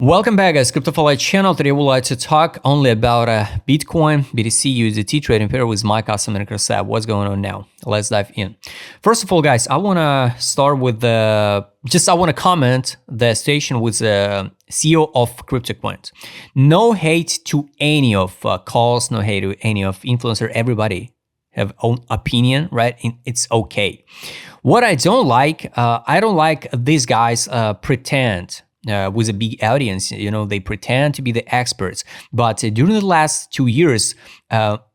Welcome back, guys. CryptoFly channel. Today we'd like to talk only about Bitcoin, BTC, USDT trading pair with my customer Krasab. What's going on now? Let's dive in. First of all, guys, I want to start with I want to comment the station with the CEO of CryptoCoins. No hate to any of calls, no hate to any of influencer. Everybody have own opinion, right? It's okay. What I don't like these guys pretend with a big audience. They pretend to be the experts, but during the last 2 years,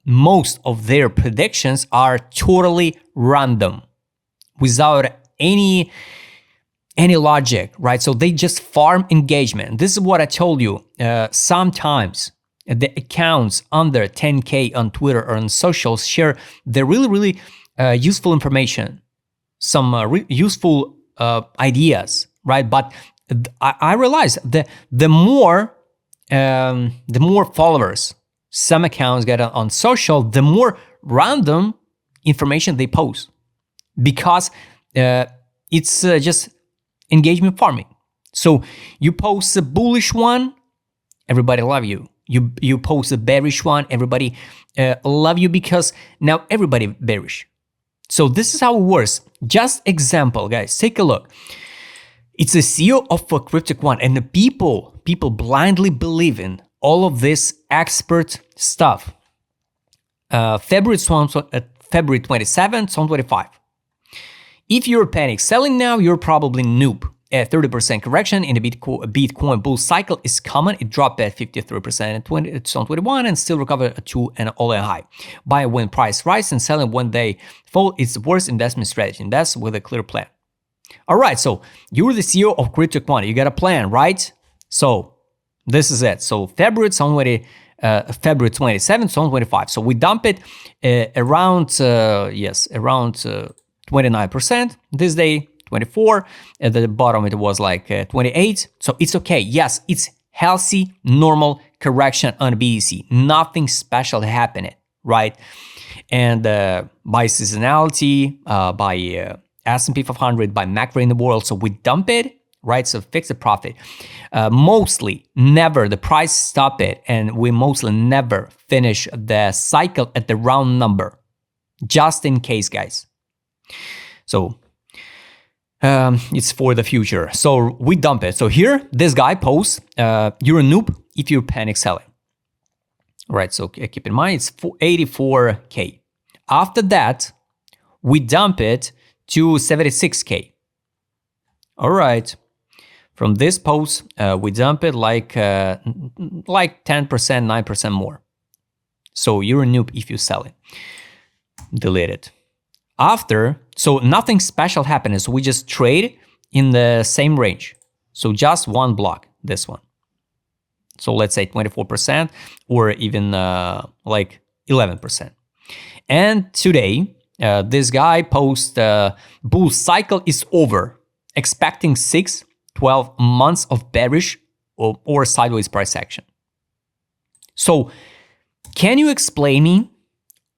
most of their predictions are totally random, without any logic, right? So they just farm engagement. This is what I told you. Sometimes the accounts under 10K on Twitter or on socials share the really useful information, some useful ideas, right? But I realize that the more followers some accounts get on social, the more random information they post, because it's just engagement farming. So you post a bullish one, everybody love you. You post a bearish one, everybody love you, because now everybody bearish. So this is how it works. Just example, guys, take a look. It's the CEO of CryptoCoin, and the people blindly believe in all of this expert stuff. February 27, 2025. If you're panic selling now, you're probably noob. A 30% correction in the Bitcoin bull cycle is common. It dropped at 53% in 2021 and still recovered to an all-time high. Buy when price rise and selling when they fall is the worst investment strategy. Invest with a clear plan. All right, so you're the CEO of CryptoCoin. You got a plan, right? So this is it. So February 27, 2025. So we dump it around 29%. This day, 24. At the bottom, it was like 28. So it's okay. Yes, it's healthy, normal correction on BTC. Nothing special happening, right? And by seasonality, by S&P 500, by macro in the world. So we dump it, right? So fix the profit. Mostly never the price stop it, and we mostly never finish the cycle at the round number, just in case, guys. So it's for the future. So we dump it. So here, this guy posts, you're a noob if you're panic selling. Right, so keep in mind, it's 84K. After that, we dump it to 76K. All right. From this post, we dump it like 10%, 9% more. So you're a noob if you sell it. Delete it. After, so nothing special happened. So we just trade in the same range. So just one block, this one. So let's say 24% or even like 11%. And today, this guy posts bull cycle is over, expecting 6-12 months of bearish or sideways price action. So can you explain me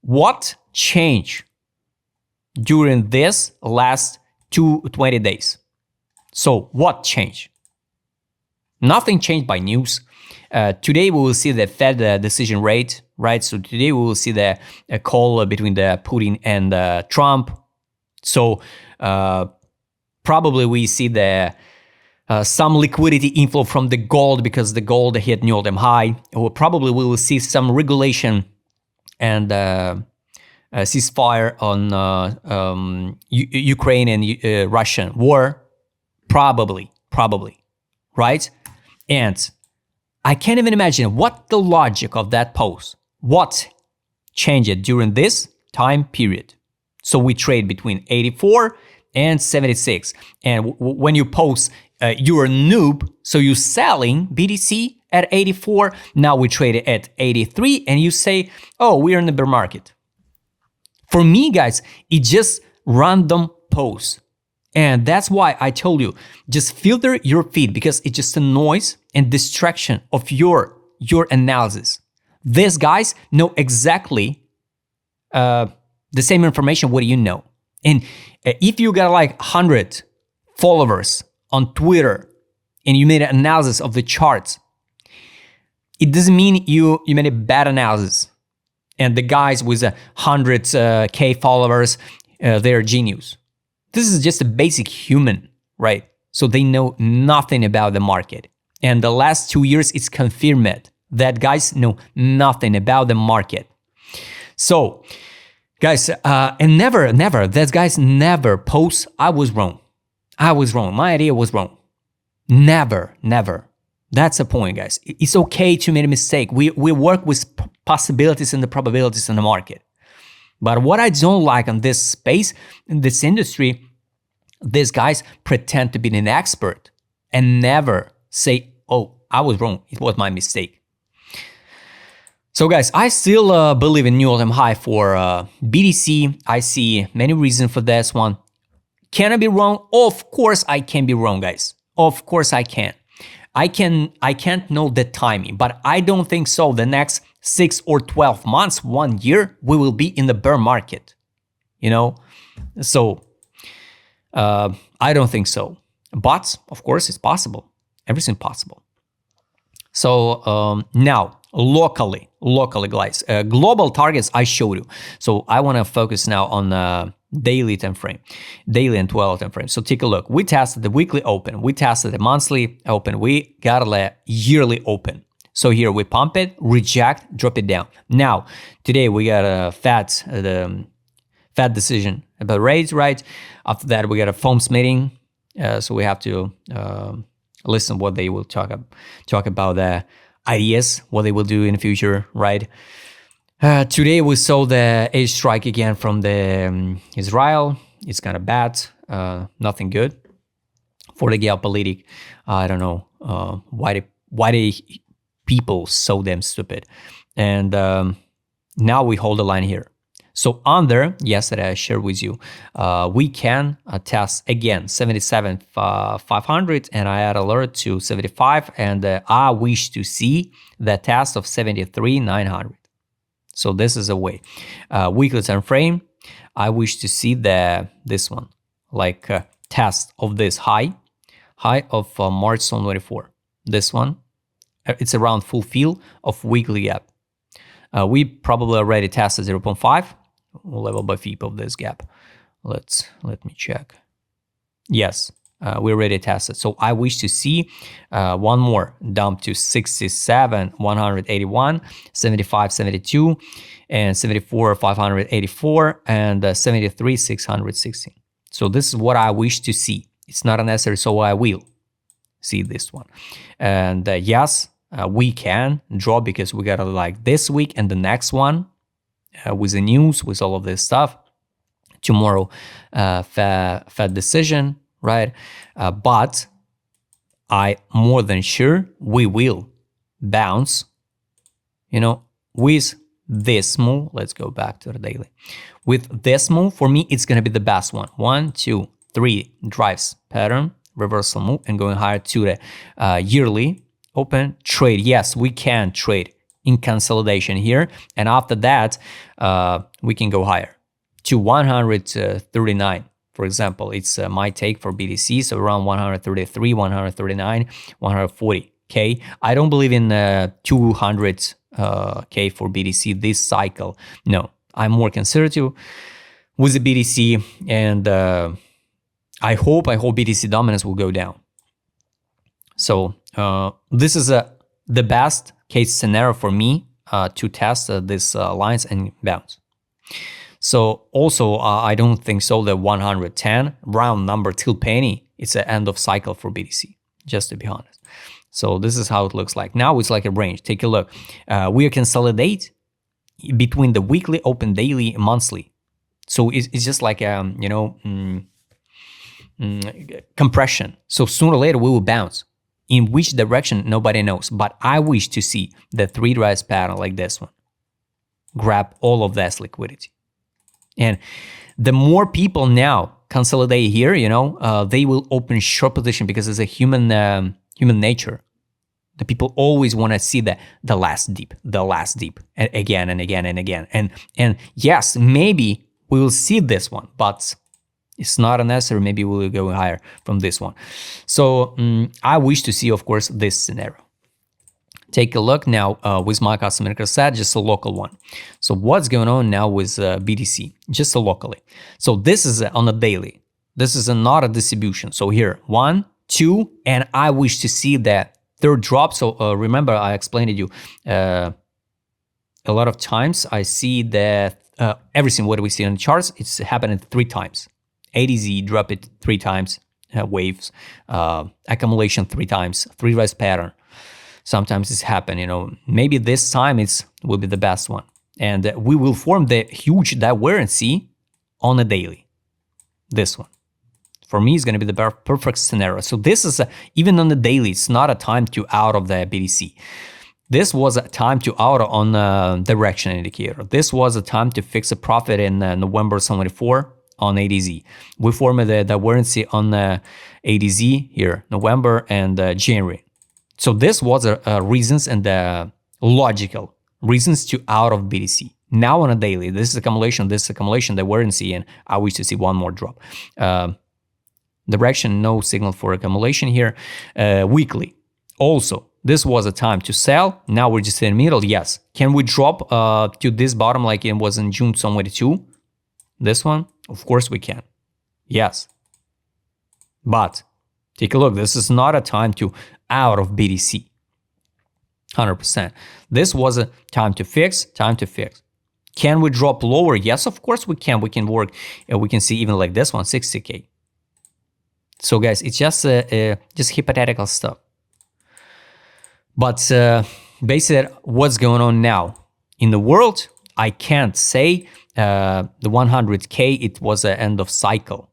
what changed during this last 20 days? So what changed? Nothing changed by news. Today we will see the Fed decision rate, right? So today we will see the call between the Putin and Trump. So probably we see the some liquidity inflow from the gold, because the gold hit new all-time high. Or probably we will see some regulation and ceasefire on Ukraine and Russian war. Probably, right? And I can't even imagine what the logic of that post, what changed during this time period. So we trade between 84 and 76. And when you post, you're a noob, so you're selling BTC at 84. Now we trade it at 83 and you say, oh, we're in the bear market. For me, guys, it's just random posts. And that's why I told you, just filter your feed, because it's just a noise and distraction of your analysis. These guys know exactly the same information what you know. And if you got like 100 followers on Twitter and you made an analysis of the charts, it doesn't mean you made a bad analysis. And the guys with 100K followers, they're genius. This is just a basic human, right? So they know nothing about the market. And the last 2 years, it's confirmed that guys know nothing about the market. So, guys, and never, that guys never post, I was wrong. My idea was wrong. Never. That's the point, guys. It's okay to make a mistake. We work with possibilities and the probabilities in the market. But what I don't like on this space, in this industry, these guys pretend to be an expert and never say, oh, I was wrong. It was my mistake. So guys, I still believe in new all-time high for BTC. I see many reasons for this one. Can I be wrong? Of course I can be wrong, guys. Of course I can. I can't know the timing, but I don't think so. The next 6 or 12 months, 1 year, we will be in the bear market. So I don't think so. But of course it's possible. Everything's possible. So now locally guys, global targets I showed you. So I want to focus now on daily time frame, daily and 12 time frame. So take a look. We tested the weekly open, we tested the monthly open, we got a yearly open. So here we pump it, reject, drop it down. Now today we got a Fed decision about rates, right? After that we got a FOMC meeting, so we have to listen what they will talk about the ideas, what they will do in the future, right? Today we saw the air strike again from the Israel. It's kind of bad, nothing good for the geopolitics. I don't know why they people so damn stupid. And now we hold the line here. So under, yesterday I shared with you, we can test again 77,500, and I add alert to 75, and I wish to see the test of 73,900. So this is a way. Weekly time frame, I wish to see this one, like test of this high of March 2024. This one, it's around full fill of weekly gap. We probably already tested 0.5 level by FIP of this gap. Let me check. Yes, we already tested. So I wish to see one more dump to 67, 181, 75, 72, and 74, 584, and 73, 616. So this is what I wish to see. It's not necessary, so I will see this one. And yes, we can draw because we got like this week and the next one with the news, with all of this stuff. Tomorrow, Fed decision, right? But I more than sure we will bounce, with this move. Let's go back to the daily. With this move, for me, it's going to be the best one. 1, 2, 3 drives pattern, reversal move, and going higher to the yearly open trade. Yes, we can trade in consolidation here. And after that, we can go higher to 139. For example, it's my take for BTC, so around 133, 139, 140K. I don't believe in 200K for BTC this cycle. No, I'm more conservative with the BTC, and I hope BTC dominance will go down. So this is the best case scenario for me to test this lines and bounce. So also, I don't think so that 110 round number till penny, it's an end of cycle for BTC, just to be honest. So this is how it looks like. Now it's like a range. Take a look. We consolidate between the weekly, open, daily, monthly. So it's just like, compression. So sooner or later we will bounce. In which direction, nobody knows. But I wish to see the 3 rise pattern like this one. Grab all of this liquidity. And the more people now consolidate here, they will open short position because it's a human nature. The people always want to see the last dip, and again and again and again. And yes, maybe we will see this one, but It's not unnecessary. Maybe we'll go higher from this one. So I wish to see, of course, this scenario. Take a look now with my custom set, just a local one. So what's going on now with BTC, just locally. So this is on a daily. This is not a distribution. So here, 1, 2, and I wish to see that third drop. So remember, I explained to you a lot of times. I see that everything what we see on the charts, it's happening 3 times. ADZ drop it 3 times, waves, accumulation 3 times, 3 rise pattern. Sometimes it's happen, maybe this time will be the best one. And we will form the huge divergence on a daily. This one. For me, it's going to be the perfect scenario. So this is, even on the daily, it's not a time to out of the BTC. This was a time to out on the direction indicator. This was a time to fix a profit in November 74 on ADZ. We formed the divergence on ADZ here, November and January. So this was reasons and the logical reasons to out of BTC. Now on a daily, this accumulation, divergence, and I wish to see one more drop. Direction, no signal for accumulation here. Weekly, also, this was a time to sell. Now we're just in the middle. Yes. Can we drop to this bottom like it was in June 22? This one? Of course we can. Yes. But take a look. This is not a time to out of BTC. 100%. This was a time to fix. Can we drop lower? Yes, of course we can. We can work. We can see even like this one, 60K. So guys, it's just hypothetical stuff. But basically, what's going on now in the world? I can't say the 100K. It was an end of cycle,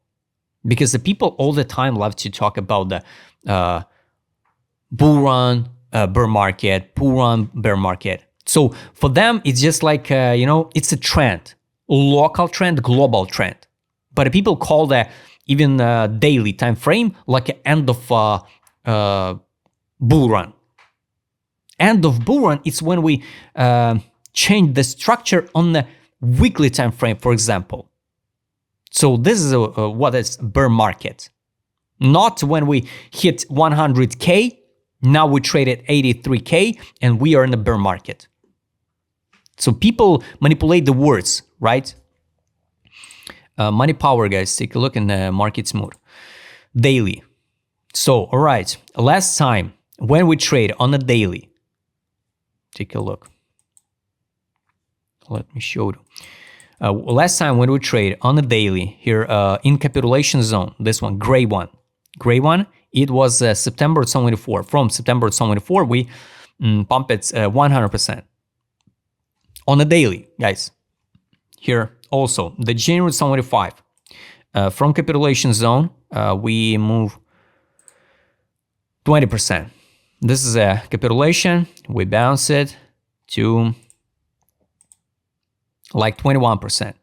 because the people all the time love to talk about the bull run, bear market, bull run, bear market. So for them, it's just like it's a trend, local trend, global trend. But people call that even daily time frame like an end of bull run. End of bull run, it's when we change the structure on the weekly time frame, for example. So this is what is bear market. Not when we hit 100K, now we trade at 83K and we are in the bear market. So people manipulate the words, right? Money power, guys, take a look in the market smooth. Daily. So, all right, last time when we trade on a daily, take a look. Let me show you. Last time when we trade on a daily here in capitulation zone, this one, gray one, it was September 24. From September 24, we pump it 100%. On a daily, guys. Here also, the January 25. From capitulation zone, we move 20%. This is a capitulation. We bounce it to like 21%.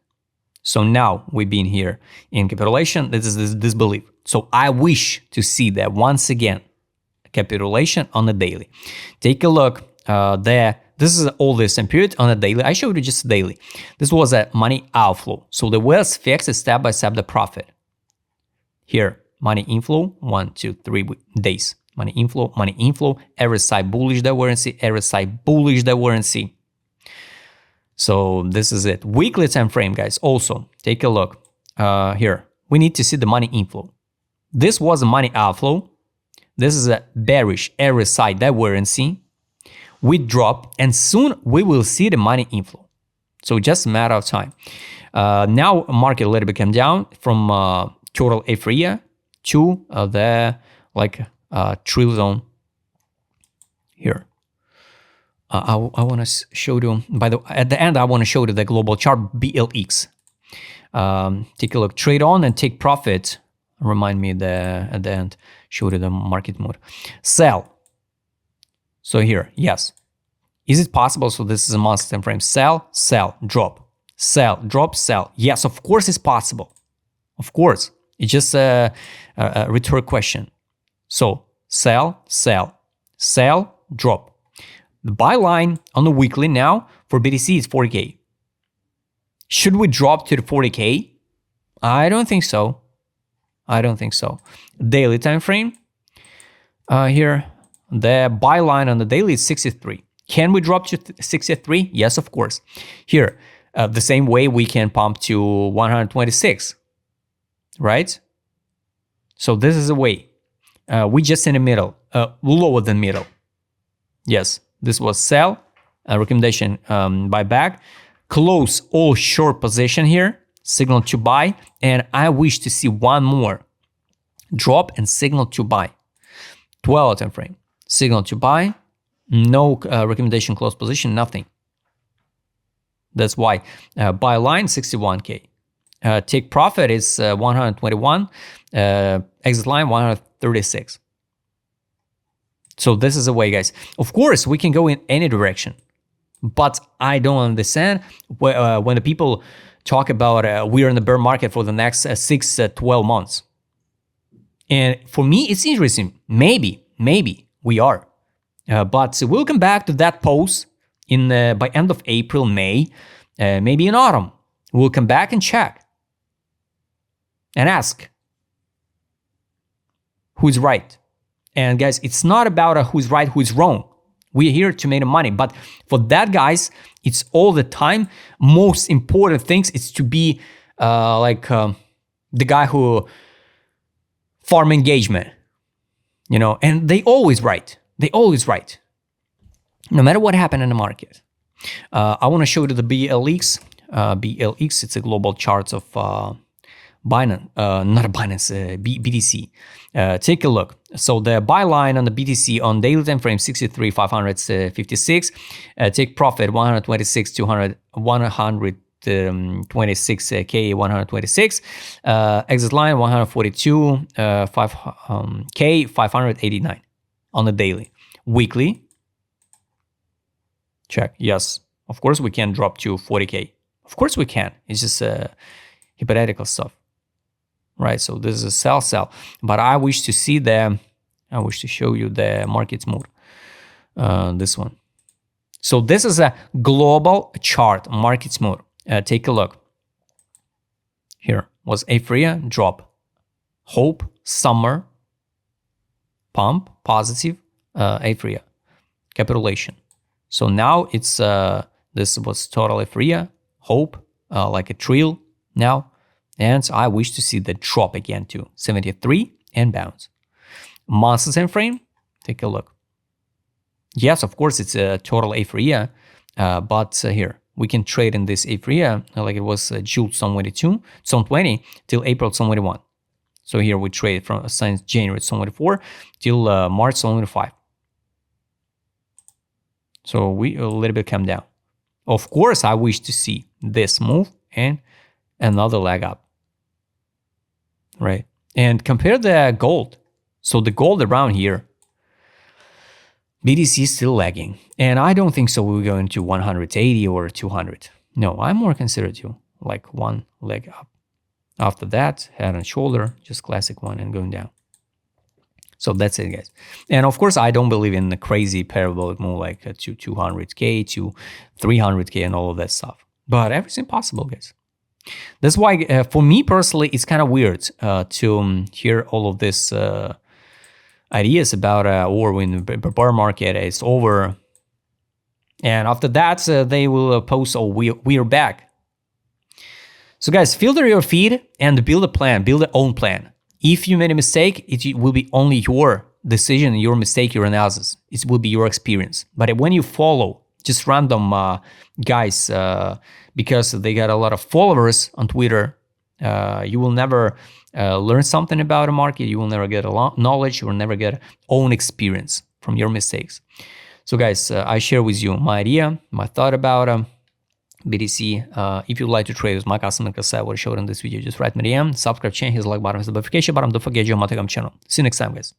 So now we've been here in capitulation. This is this belief. So I wish to see that once again, capitulation on the daily. Take a look there. This is all this period on a daily. I showed you just daily. This was a money outflow. So the way it's fixed is step by step the profit. Here, money inflow, 1, 2, 3 days. Money inflow, every side bullish divergence, every side bullish divergence. So this is it. Weekly time frame, guys. Also, take a look here. We need to see the money inflow. This was a money outflow. This is a bearish every side divergence. We drop, and soon we will see the money inflow. So just a matter of time. Now market a little bit came down from total area to the trill zone here. I want to show you, at the end, I want to show you the global chart BLX. Take a look, trade on and take profit. Remind me at the end, show you the market mode. Sell. So here, yes. Is it possible? So this is a monthly time frame. Sell, sell, drop. Sell, drop, sell. Yes, of course it's possible. Of course. It's just a rhetorical question. So sell, sell, sell, drop. The buy line on the weekly now for BTC is 40K. Should we drop to the 40K? I don't think so. I don't think so. Daily time frame. Here, the buy line on the daily is 63. Can we drop to 63? Yes, of course. Here, the same way we can pump to 126, right? So this is a way. We just in the middle, lower than middle. Yes, this was sell, recommendation buy back. Close all short position here, signal to buy, and I wish to see one more drop and signal to buy. 12 time frame, signal to buy, no recommendation close position, nothing. That's why buy line 61K. Take profit is 121, exit line 136. So this is the way, guys. Of course, we can go in any direction, but I don't understand when the people talk about we're in the bear market for the next 6 to 12 months. And for me, it's interesting. Maybe we are. But we'll come back to that post in by end of April, May, maybe in autumn. We'll come back and check and ask who's right. And guys, it's not about who's right, who's wrong. We're here to make money. But for that, guys, it's all the time. Most important things is to be the guy who farm engagement, and they always right. They always right. No matter what happened in the market. I want to show you the BLX. BLX, it's a global chart of Binance, not a Binance, BTC. Take a look. So the buy line on the BTC on daily time frame 63,556. Take profit 126 to 126K 126. Exit line 142 K 589 on the daily. Weekly. Check. Yes. Of course we can drop to 40K. Of course we can. It's just hypothetical stuff. Right, so this is a sell, but I wish to show you the market's mood. This one. So this is a global chart, market's mood. Take a look. Here was Aphria, drop. Hope, summer, pump, positive, Aphria, capitulation. So now it's, this was total Aphria, hope, like a trail now. And I wish to see the drop again to 73 and bounce. Monthly time frame, take a look. Yes, of course, it's a total Aphria, but here we can trade in this Aphria like it was June 2020 till April 2021. So here we trade from since January 2024 till March 2025. So we a little bit come down. Of course, I wish to see this move and another leg up, right? And compare the gold. So the gold around here, BTC is still lagging. And I don't think so we're going to 180 or 200. No, I'm more conservative, like one leg up. After that, head and shoulder, just classic one and going down. So that's it, guys. And of course, I don't believe in the crazy parabolic move like to 200K, to 300K and all of that stuff. But everything possible, guys. That's why, for me personally, it's kind of weird to hear all of this ideas about or when the bear market is over. And after that, they will post, oh, we're back. So guys, filter your feed and build a plan, build your own plan. If you made a mistake, it will be only your decision, your mistake, your analysis. It will be your experience. But when you follow just random guys, because they got a lot of followers on Twitter, you will never learn something about a market. You will never get a lot knowledge. You will never get own experience from your mistakes. So guys, I share with you my idea, my thought about BTC. If you'd like to trade with my customer success, what I showed in this video, just write me DM, subscribe, change his like button, his notification button. Don't forget your Telegram channel. See you next time, guys.